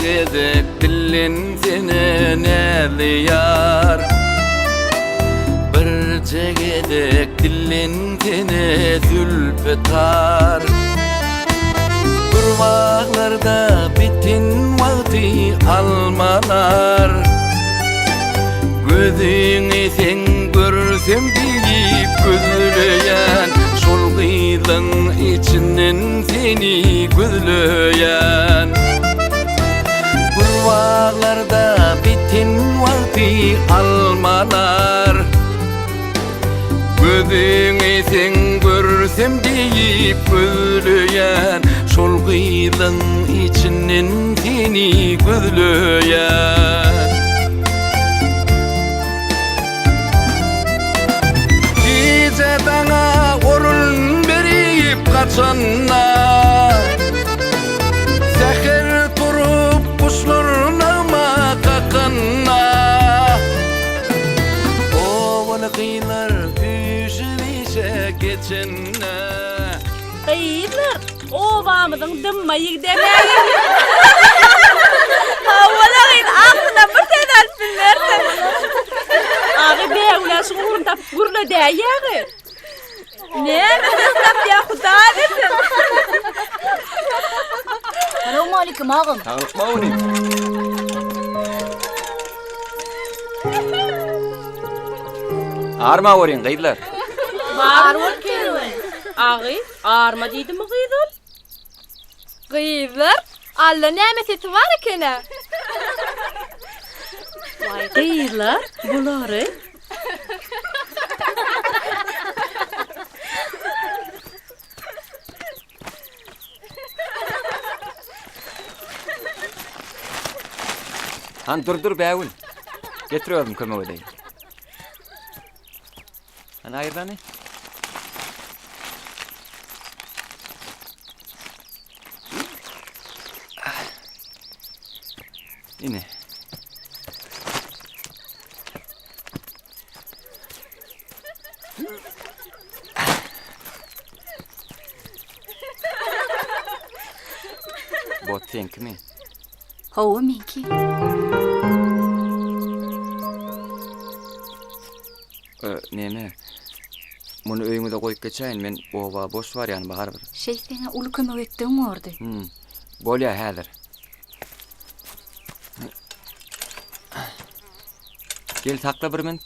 gezek dillin seni neliyar. Bir çegedek dillin seni zülfütar. Kurvaklarda bitin vakti almalar. Gözüni sen görsem deyip gözleyen, şol kıydın içinden seni gözleyen. Kurvaklarda bitin vakti almalar. Gözüni sen görsem deyip gözleyen, şol kıydın içinden seni gözleyen. Gece bana orun berip kaçanna, seher turup kuşlarına kakanna. Ovalı kıyılar düşürüşe geçenna. Kıyılar, ovamızın dımmayı demeyin. Ovalı kıyın aklına bir tedarsın versin. Ağı beğulasın uğrunda gurla değer. Ne? Nasıl ya Huda desin. Selamun aleyküm ağam. Tanışma onu. Arma orin kıyılar. Var ol kelime. Ağı, ağırma deydi mi kıyıdın? Kıyıvlar, Allah nemeseti var ekene. Vay kıyılar, buları. Han dur beğun. Getiriyorum köme ödeyi. Han ayırdan ne? Yine. Bot think mi? Hova minki. Neme? Bunu öyümüze koyup geçeyin, men ova boş var yani bahar bir. Şey sana ulu kömök ettin ordu. Bolya hazır. Gel takla bir min.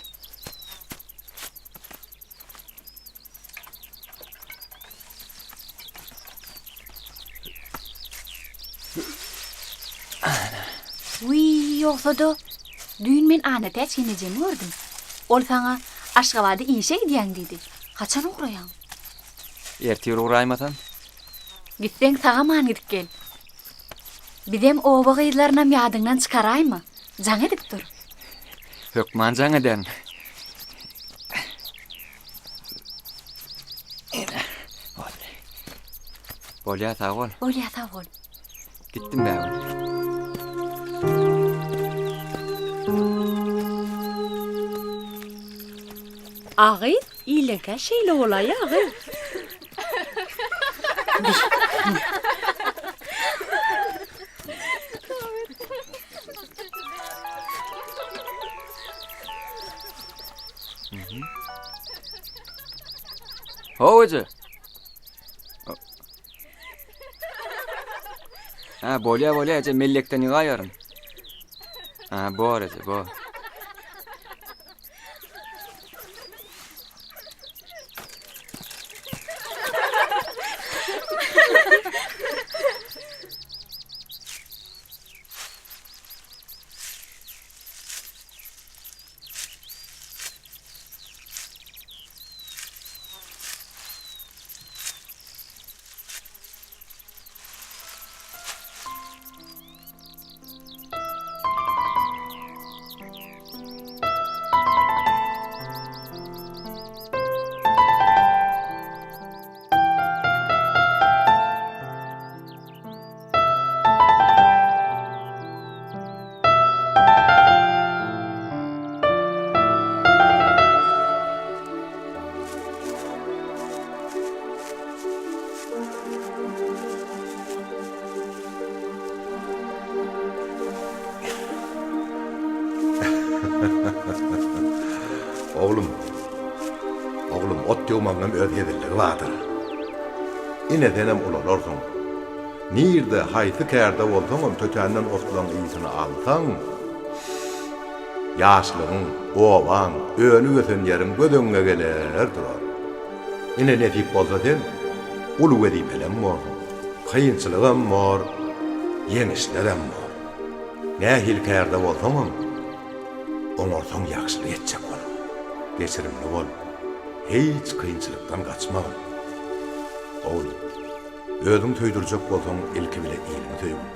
Uy, yoksa da düğün men ana tez yeneceğim ordum. Ol sana Aşgabat'da işe gidiyen dedi. Kaçan uğrayan? Ertiyor uğraymatan. Gitsen sağaman gidip gel. Bidem ova kıyılarına yadından çıkaray mı? Can edip dur. Hökman can eden. Bolya sağ ol. Ol ya sağ ol. Gittim beğun. Ağı, iyilikle şeyle olay ağı. Hoca. Ha bolya ce mellekten yığayarım. Ha bu aracı bu. Oğlum, ot yoğmanın ödeyedilleri vardır. İnedenem olursun. Nirde haytı kerde olsan, tötenden otlan iyisini alsan, yaşlığın, ovan, önü öten yerin gödönge geler durur. İne netip bolsa den, ulu edipelem mor, kıyınçılığım mor, yenislerim mor. Ne hilkerde olsan, oňortaň ýagşylyk etjek bol. Geçirimli bol. Hiç kıyınçılıktan kaçmağın. Oğlum, özüň töýdürjek bolsaň ilki bile ilmi töýgün.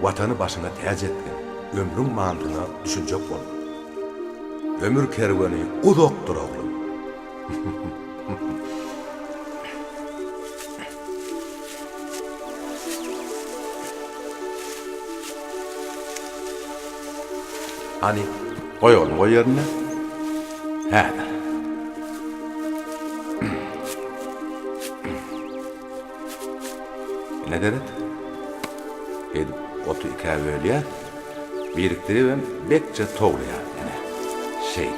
Watany başyna täz etgen, ömrüň mantyna düşünjek bol. Ömür kerweni uzakdyr oğlum. Hani koy oğlum o yerine. Hadi. Ne deret? Edip otu ikavölüye biriktirip bekçe toğluya. Şey gibi.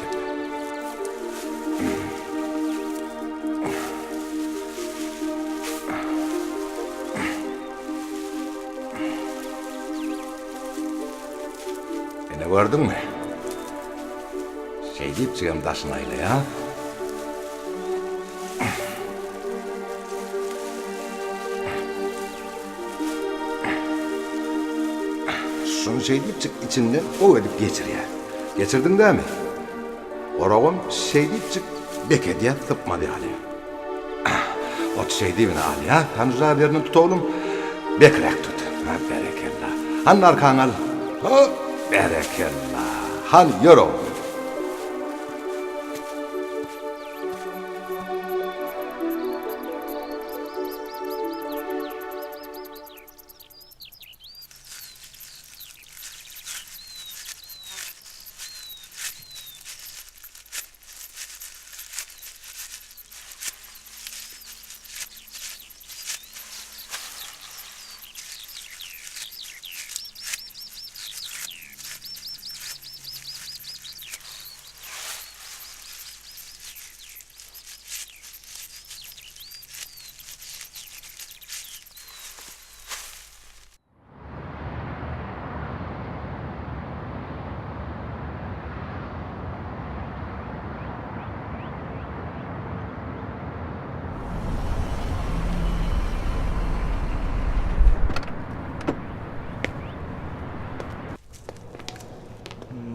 Ne gördün mü? Şey deyip çıkayım taşınayla ya. Şunu şey deyip çık içinden o edip geçir ya. Geçirdin değil mi? Orağım şey deyip çık beke diye tıpmadı hali. Ot şey deyip ne hali ya. Tanrıza birini tut oğlum. Bekrek tut. Ha berekellah. Hanın arkan al. Ha berekellah. Hadi yürü oğlum.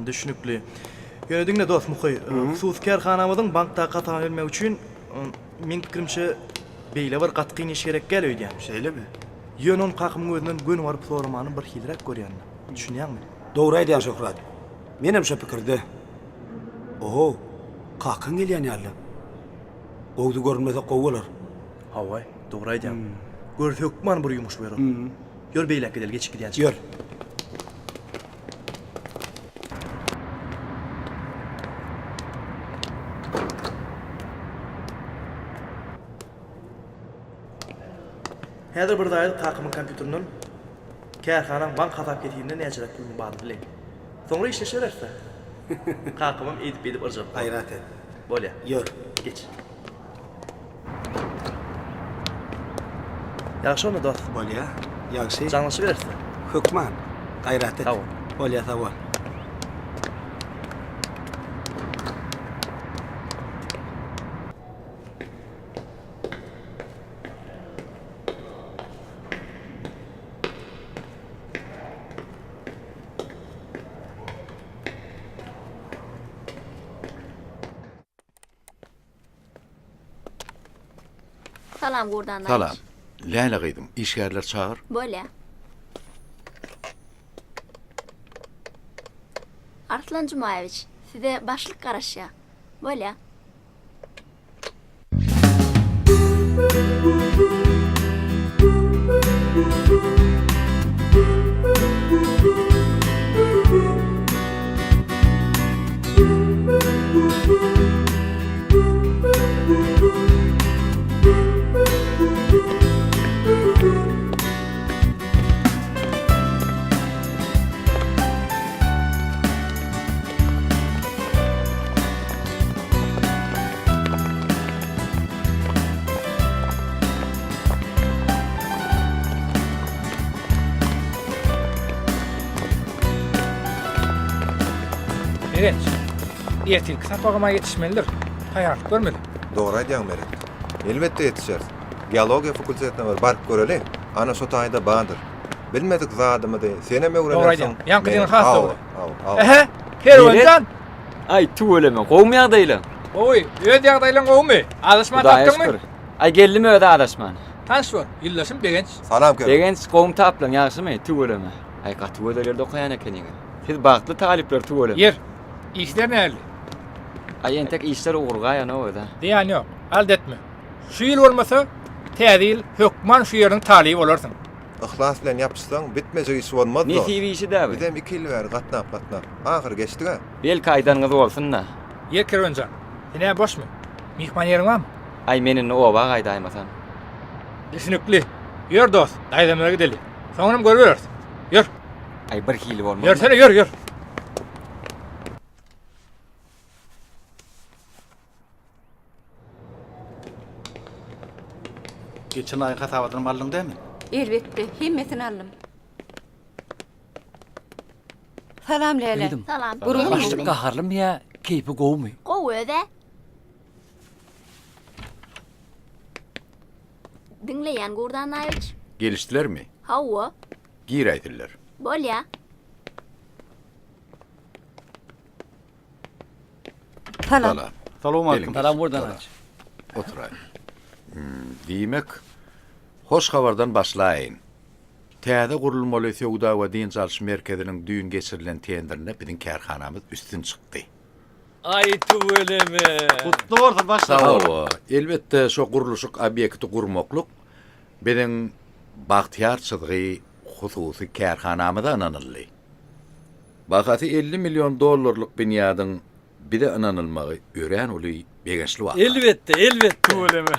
Düşünükli. Yönediňle dost Muhay, husus kerhanamyzyň bankda gatan ölmek üçin men pikirimçe beýle bir gatkyň iş gerek gelýär. Şeýlemi? Ýönen kakymyň özünden gün var sormany bir hilrek görýän. Düşünýärmi? Dogry aýdýan Şöhrat. Menem şu pikirde. Oho, kakyn gelýän ýaly. Ogdy görmese gowular. Haway, dogry aýdýan. Görsek man bir ýumuş berer. Ýör beýlek gidel geçip gidýän. Ýör. Häzir bir daýy kakymyň kompýuteriniň kärhanam bank hatap ketýände näçe pul bady bilek. Soňra işleşerse. Kakymym edip ırjap. Gaýrat et. Bolýa. Ýör. Geç. Ýagşymy dost? Bolýa. Ýagşy. Canlyşy berse. Hökman. Gaýrat et. Tamam. Bolýa tawa. Salam Gurdan. Salam. Leyla gıydım. İşgärler çağır. Böyle. Arslan Cumayeviç, size başlık garaşya. Böyle. Begenç. Ertilki sapagama yetişmelidir. Hayat görmeli. Doğru aýdýaň Meret. Elbetde yetişer. Geologiya fakültetine var, bark göreli. Ana şu taýda bandyr. Bilmedik zadymy de. Sene mi Doğru öwrenýärsiň? aýdýan. Ýankydyň has dogry. Aw. Ehe, Kerwancan. Ay tu öleme. Goýmaýar daýlan. Oy, öýde ýagdaýlaryň goýmy? Adaşma tapdyňmy? Ay geldim öýde adaşman. Tanış bol. Ýyllaşym Begenç. Salam Kerem. Degen goýum taplan ýagşymy? Tu öleme. Ay gaty öýdelerde okaýan ekeniň. Siz bagtly talipler tu öleme. Yer. İşler näli? Ay entek işler uğurgaýan o öýde. Diýen ýok. Aldetme. Şu ýyl bolmasa, täze ýyl hökman şu ýeriniň talyby bolarsyň. Ihlas bilen ýapyşsaň bitmejek iş bolmaz. Ne TV işi däbi? Bizem 2 ýyl ber gatnap. Ahyr geçdi-ga. Belki aýdanyňyz bolsun da. Yer Kerwancan. Ine boşmy? Mihman ýeriň barmy? Ay menin oba gaýdaýmasam. Düşünükli. Ýör dost, daýdamlara gideli. Soňram görberýär. Ýör. Ay bir hili bolmaz. Ýörsene, ýör. Geçen ay hasabatyny aldың dämi? Elbetde, hemmesini aldım. Salam Leyla. Salam. Burun Başlık Gaharlym ya, keypi goýmy? Gow öde. Dinleyen Gurdan Naýyç. Gelişdilermi? Hawa. Gir aýdyrlar. Bolya. Salam. Salam alaykum. Salam buradan aç. Oturay. Diýmek, hoş habardan başlaýyn. Täze gurulmaly Söwda we Din Çalyş Merkeziniň düýün geçirilen tenderine biziň kärhanamyz üstün çykdy. Ay tu öleme. Kutlu bolsun başla. Sağ ol. Elbetde şu guruluşyk obyekti gurmakluk biziň bagtyarçylygy hususy kärhanamyza ananyldy. Bagaty 50 milyon dollarlyk binýadyň bir de ananylmagy ören uly begençli wagt. Elbette. Tu öleme.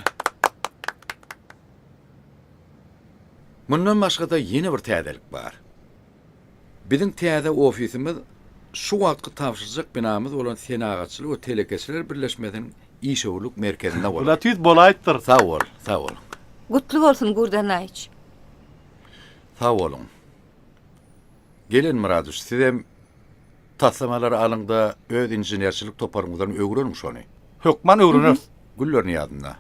Mundan başga da ýene bir täzelik bar. Biziň täze ofisimiz şu wagtky tapşyrjak binamyz bolan Senagatçylyk we Telekeçiler Birleşmesiň işowluk merkezinde bolar. Ula tüýt bolaýdyr. Sağ ol. Gutlu bolsun Gurdan Naýyç. Sağ olun. Gelin Muraduş, sizem taslamalary alyňda öz inženerçilik toparymyzdan öwrenmiş ony. Hökman öwrenir. Güllerini ýadynda.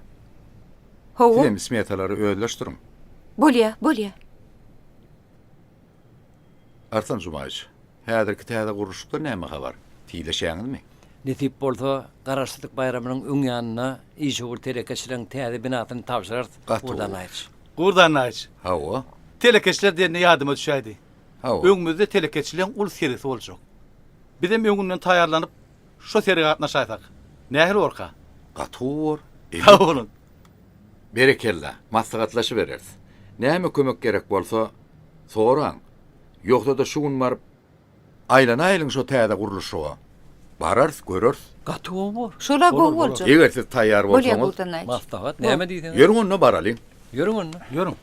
Hawa. Sizem smetalary özleşdirin. Bolya. Artan Jumaýç, häzirki täze guruluşda näme habar? Tiýleşäňizmi? Netip bolsa, Garaşsyzlyk bayramynyň öň ýanyna işowul telekeçileň täze binasyny tapşyrar buradan aç. Gurdan Naýyç. Hawa. Telekeçiler diýende ýadyma düşäýdi. Hawa. Öňümizde telekeçileň ul serisi boljak. Bizim öňünden taýarlanyp şo seriga gatnaşaýsak. Nähir orka? Gatur. Ha olun. Berekella, maslahatlaşy bereriz. Näme kömek gerek bolsa, soraň. Ýoksa da şu gün barıp aýlanaýlyň şo täze guruluşyga. Bararys, göreriz. Gaty bor. Şola gow boljak. Eger siz taýýar Bolya bolsaňyz, Gurdan Naýyç. Maslahat näme diýsen? ýöriň onda baralyň. Ýörüň onu. Ýörüň.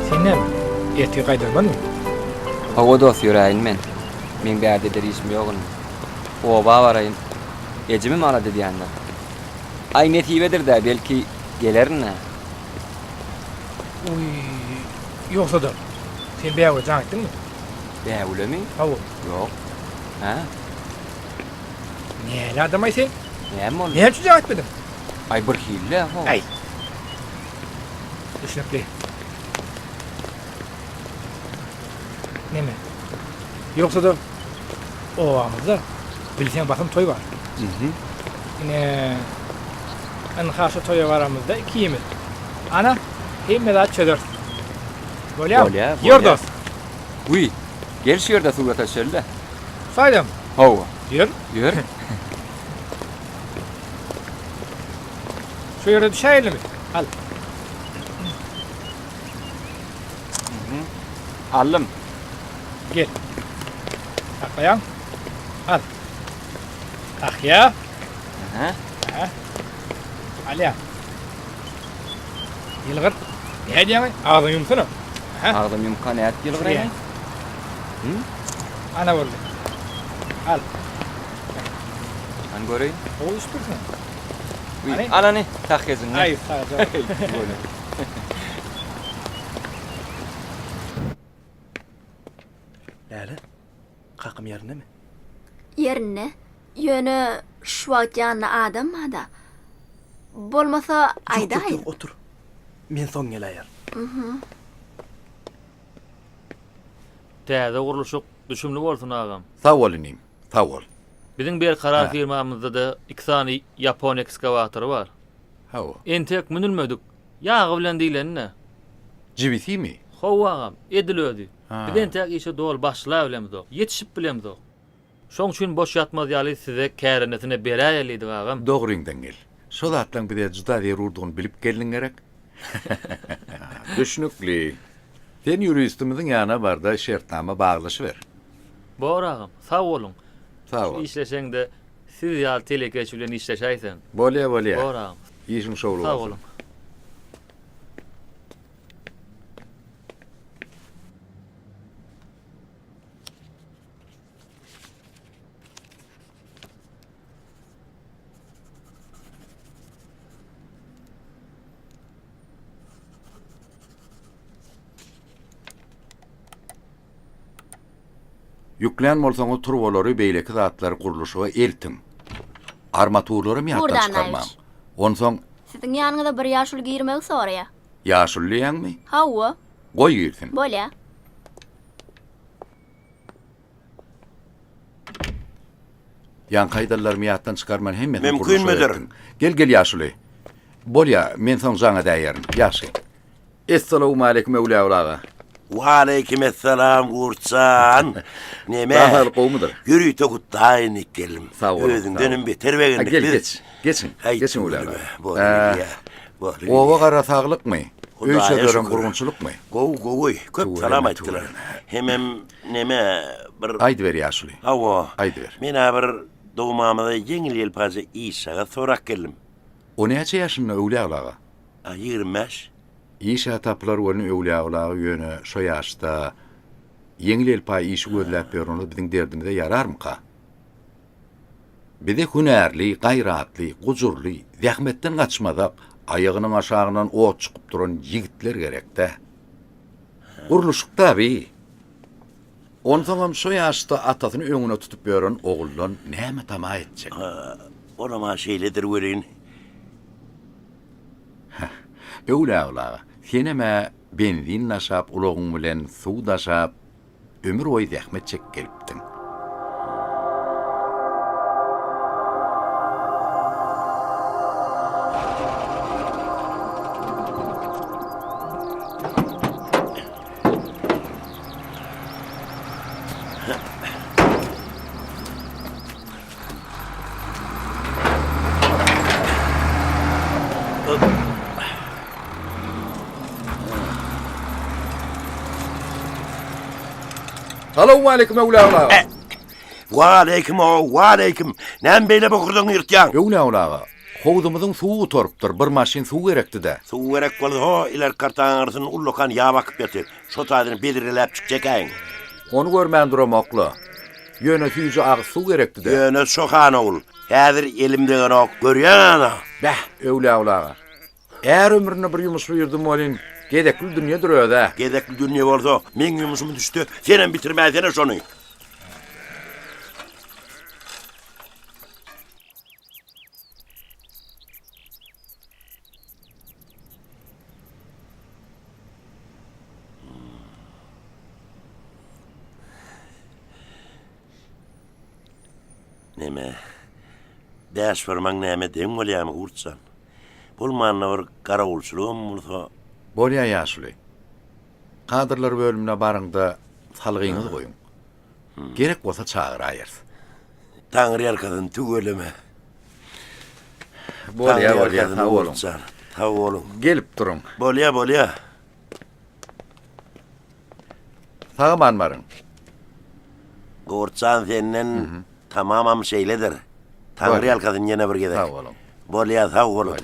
Senden erti gaýdarmanmy? Hawa dost ýöräýin men. Men bärde der işim ýokun. Oba baraýyn. Ejimi mala diýänler. Ay netibedir de belki gelerine. Uy, ýoksa da. Sen bäge jaňytdyňmy? Bäwlemi? Hawa. Ýok. Ha? Näle adam aýsy? Näme ol? Näçe jaňytmedin? Ay bir hille ho. Ay. Düşünükli. Neme? Yoksa da ovamızda bilsen basın toy var. Yine en karşı toya varamızda 2 yemir. Ana hem de çöder. Bolya. Bolya. Yordos. Uy. Gel şu ýerde suga taşırla. Saydam. Hawa. Yer. Ýör. Şu yere düşeýärmi? Al. Allym. Gel. Akbayan. Al. Ahya. Ha? Aliya. Yılgır. Ne diyorsun? Ağzın yumsana. Ağzım yumka ne et yılgır Şuraya. aynan? Ana vurdu. Al. Hani göreyim. O iş dursun. Buyur. Hani? Al hani tak yazın. Hayır, sağ ol. Böyle. Näle? Kakım yerine mi? Yerine yönü şu vakjanna adam mı da? Bolmasa ayda Yok, ay. yok, otur. Men son gelayer. Täze guruluşyk düşümli bolsun agam. Sağ olinim, sağ ol. Biziň bir karar firmamyzda da 2 sany Yapon ekskavatory bar. Ha o. Entek münülmedik. Yağı bilen diýlenne. Cibisi mi? Howa agam edilödi. Ha. Biz entek işe dol başla bilemdi. Yetişip bilemdi. Şoň üçin boş ýatmaz ýaly size kärenetine beräýelidi agam. Doğruňdan gel. Şol atlan bir de juda yer urduğunu bilip gelin gerek. Düşünükli. Sen yürüyüstümüzün yanına bar da şertname bağlaşıver. Bor agam, sag bolun. Sağ ol. İşleşeň de siz ýaly telekeç bilen işleşäýsen. Bolya bolya. Bor agam. İşin şowlu Sag bolsun. bolun. Yüklen bolsaňyz turbolary beýleki zatlar guruluşyga eltin. Armaturlary mı Buradan ýatdan çıkarmaň? Naýç. Onsoň Siziň ýanyňyzda bir ýaşul girmek soraya. ýaşullyýanmy? Hawa, Goý girsin. bolya. Yan kaydallar miyattan çıkarman hemmet. Mümkün müdür? Gel ýaşuly. Bolya, men soň jaňa däýerim. Ýaşy. Esselamu aleykum Mevla ulaga. Wa aleykümselam Gurtsan. Neme? Bahar qowmudur. Yürü tokut daýyny gelim. Sağ ol, Özüňden beter begendik. Gel geç. Geçin. Geçin ulaga. Bu. Owa gara saglykmy? Hudaýa Öýçe görüm şükür. gurgunçylykmy? Gowy. Köp salam aýtdylar. Hemem neme bir Aýdy ber ýaşuly. Hawa. Aýdy ber. Men bir dowmamyda ýeňil ýelpazy İşaga sorak geldim. O näçe ýaşynda öwle ulaga? 25. İşa taplar onu öwle ulaga ýöne şo ýaşda ýeňil elpa işi gözläp berýän biziň derdimize ýararmyka? Bizi hünärli, gaýratly, gujurly, zähmetden gaçmadak, aýagynyň aşagyndan ot çykyp duran ýigitler gerekde. Urluşykda bi. Onsoňam şo ýaşda atasyny öňüne tutup berýän oguldan näme tama etjek? Onama şeýledir werin. Öwle ulaga, seneme benzin naşap, ulagyň bilen suw daşap, ömür boýy zähmet çek gelipdiň. Salamu aleykum ulaga. Wa aleyküm. Näme beýle bokurdyň ýyrtýan? Öwle ulaga. Howdumyzyň suwy torupdyr, bir maşin suw gerekdi-de. Suw gerek boldy ho, iler kartaň arasyn ullokan ýa bakyp ýatyr. Şo taýdyny belirlep çykjakaň. Onu görmän duramakly. Ýöne süýje agy suw gerekdi-de. Ýöne şokan ogul. Häzir elimde ok görýän ana. Bäh, öwle ulaga. Äär ömrüne bir ýumyş berdim bolin. Gedekli dünýä durýar-da. Gedekli dünýä bolsa, men ýumuşymy düşdi. Senem bitirmäsene şonu. Neme? Bäş fermaň näme deň bolýarmy Gurtsan? Bulmanna bir garawulçulygym bolsa, Bolya ýaşuly. Kadrlar bölümine barıňda salgyňyzy goýun. Gerek bolsa çağıraýar. Taňry arkadan tügeleme. Bolya, sağ olun. Sağ olun. Gelip durun. Bolya. Sağman barın. Gurtsan senden tamamam şeyledir. Tanrı yalkadın yine bir gedek. Sağ olun. Bolya sağ olun.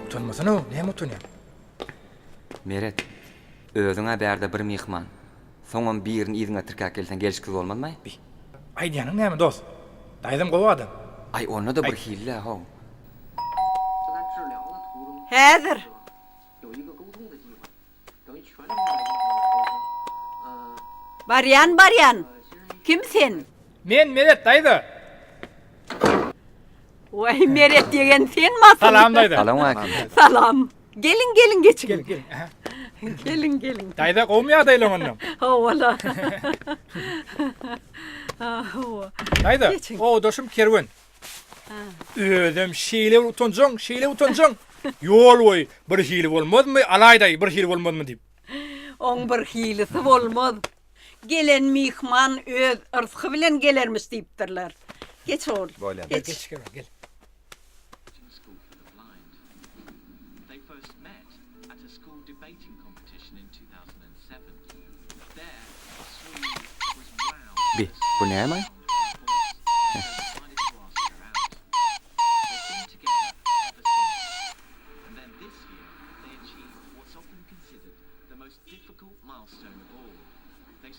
Utanmasana o, näme utanýar? Meret, özüňe bärde bir mihman. Soňam birini iziňe tirkap gelsen gelişkiz bolmadmy? Aýdýanyň näme dost? Daýdym gowy adam. Ay onda da bir hille ha. Häzir. Baryan. Kim sen? Men Meret daýdy. Vay Meret degen sen masın? Salam daýdy. Salam akim. Salam. Gelin geçin. Gel. Gelin. Daýda gowmya daýlanyňam. Ha wala. Daýda, Geçin. o doşum kerwen. Ödüm şeýle utanjaň. Yol boy bir hili bolmadmy? Alaýday bir hili bolmadmy diýip. On bir hilisi bolmaz. Gelen mihman öz ırzkı bilen gelermiş diýipdirler. Geç ol. Geç. Gel. They first met at a school debating competition in 2007. There, Sweet was wowed. Bir, bu näme?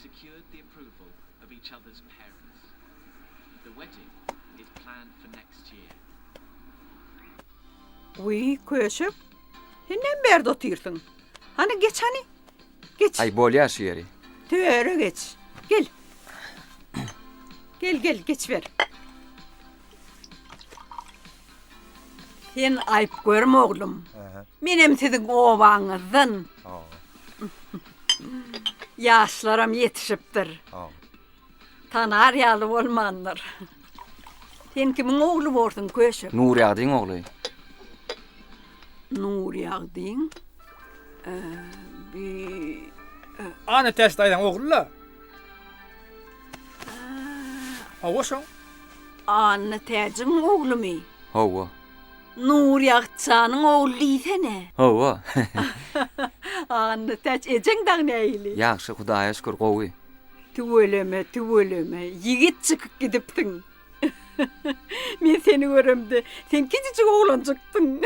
Secured the approval of each other's parents. The wedding is planned for next year. Uy köşük. Hemen berde otursun. Hani geç hani. Geç. Ay bolya şu yeri. Töre geç. Gel. Gel geç ver. Sen ayıp görme oğlum. Benim sizin oğlanızın. Yaşlarım yetişipdir. Tanar yalı olmandır. Sen kimin oğlu borsun köşük? Nuri adın oğlu. Nuri adın. Bir... Ana test daýdan oglulla. Awaşaň. Anna təcin oğlu mu? Hova. Nuri Akçan'ın oğlu ýene. Hova. Anna təc ecen daň näýli? Yaxşı, Hudaýa şükür gowy. Tüweleme. Yigit çıkıp gidiptin. Men seni göremde. Sen kicicik oğlanjykdyň.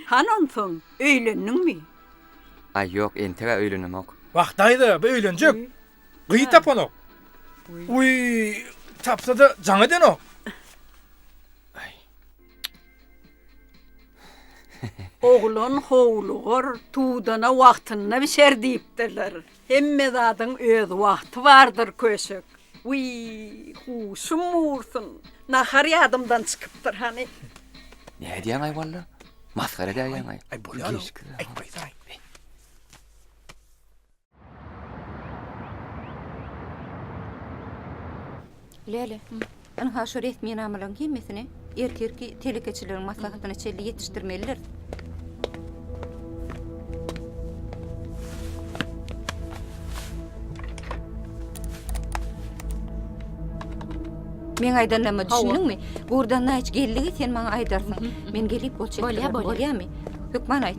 Hanan soň öýlendiňmi? Ay ýok, entere öýlenemok. Wagt daýdy, bu öýlenjek. Gyý tapanok. Uy, tapsa da jaňa denok. Oğlan howlugar tuğdana wagtyna bişer diýipdirler. Hemme zadyň öz wagty bardyr köşük. Uy, huşum ursun. Nahar ýadymdan çykypdyr hani. Ne diýen ay walla? Maskara diýen ay. Ay bolýar. Ay baýday. Lele, ana ha şöre etmeyen amalan gelmesine, erkek telekeçilerin maslahatına çelli yetiştirmeliler. Men aydanlama düşündüňmi? Gurdan hiç gelligi sen maňa aýdarsyň. Men gelip bolçak. Bolýarmy? Hökman aýt.